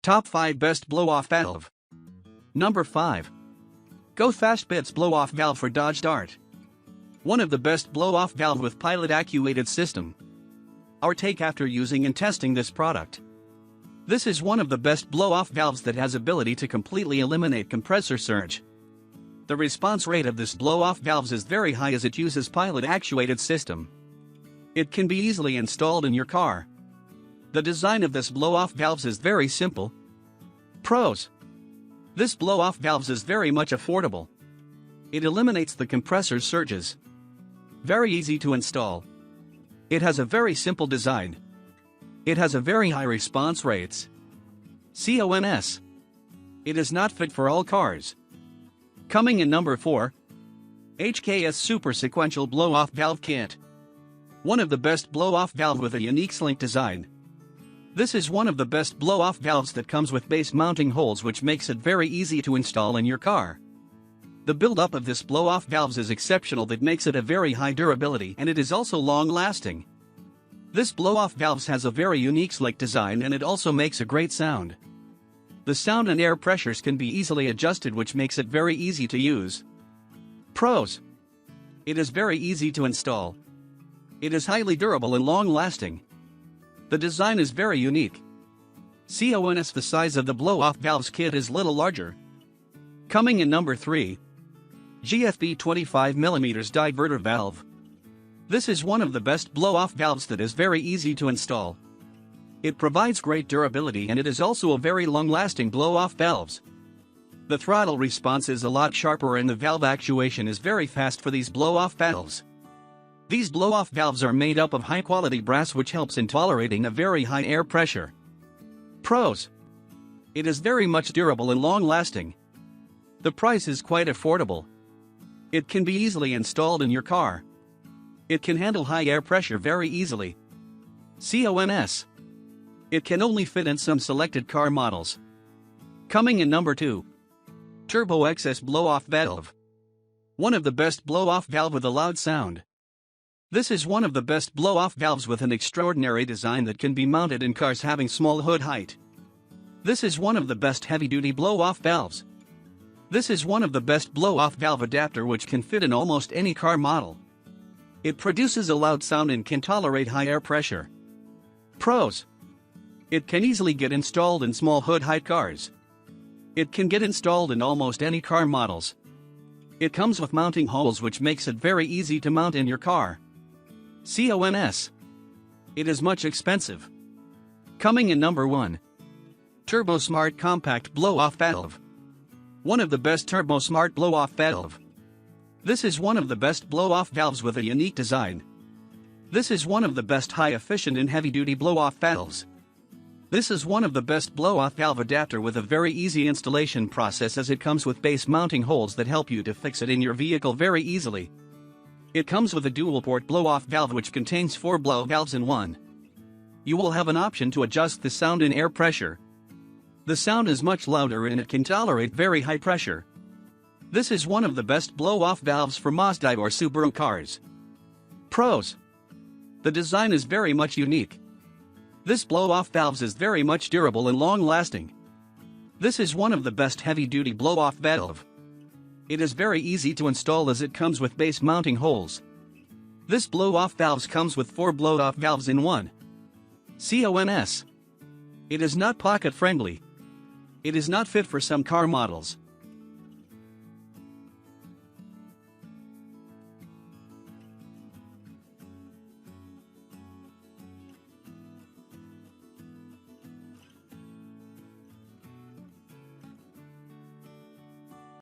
Top 5 Best Blow-Off Valve. Number 5. Go Fast Bits Blow-Off Valve for Dodge Dart. One of the best blow-off valve with pilot-actuated system. Our take after using and testing this product. This is one of the best blow-off valves that has ability to completely eliminate compressor surge. The response rate of this blow-off valves is very high as it uses pilot-actuated system. It can be easily installed in your car. The design of this blow-off valves is very simple. Pros. This blow-off valves is very much affordable. It eliminates the compressor surges. Very easy to install. It has a very simple design. It has a very high response rates. Cons. It is not fit for all cars. Coming in number 4. HKS Super Sequential Blow-Off Valve Kit. One of the best blow-off valve with a unique slink design. This is one of the best blow-off valves that comes with base mounting holes, which makes it very easy to install in your car. The build-up of this blow-off valves is exceptional, that makes it a very high durability, and it is also long-lasting. This blow-off valves has a very unique slick design, and it also makes a great sound. The sound and air pressures can be easily adjusted, which makes it very easy to use. Pros. It is very easy to install. It is highly durable and long-lasting. The design is very unique. Cons. The size of the blow-off valves kit is little larger. Coming in number 3. GFB 25mm Diverter Valve. This is one of the best blow-off valves that is very easy to install. It provides great durability, and it is also a very long-lasting blow-off valves. The throttle response is a lot sharper, and the valve actuation is very fast for these blow-off valves. These blow-off valves are made up of high-quality brass, which helps in tolerating a very high air pressure. Pros. It is very much durable and long-lasting. The price is quite affordable. It can be easily installed in your car. It can handle high air pressure very easily. Cons. It can only fit in some selected car models. Coming in number 2. TurboXS Blow-Off Valve. One of the best blow-off valve with a loud sound. This is one of the best blow-off valves with an extraordinary design that can be mounted in cars having small hood height. This is one of the best heavy-duty blow-off valves. This is one of the best blow-off valve adapter which can fit in almost any car model. It produces a loud sound and can tolerate high air pressure. Pros. It can easily get installed in small hood height cars. It can get installed in almost any car models. It comes with mounting holes, which makes it very easy to mount in your car. Cons. It is much expensive. Coming in number 1. Turbosmart Compact Blow-Off Valve. One of the best Turbosmart blow-off valve. This is one of the best blow-off valves with a unique design. This is one of the best high-efficient and heavy-duty blow-off valves. This is one of the best blow-off valve adapter with a very easy installation process, as it comes with base mounting holes that help you to fix it in your vehicle very easily. It comes with a dual-port blow-off valve which contains 4 blow valves in one. You will have an option to adjust the sound and air pressure. The sound is much louder and it can tolerate very high pressure. This is one of the best blow-off valves for Mazda or Subaru cars. Pros. The design is very much unique. This blow-off valves is very much durable and long-lasting. This is one of the best heavy-duty blow-off valve. It is very easy to install as it comes with base mounting holes. This blow-off valves comes with 4 blow-off valves in one. Cons. It is not pocket-friendly. It is not fit for some car models.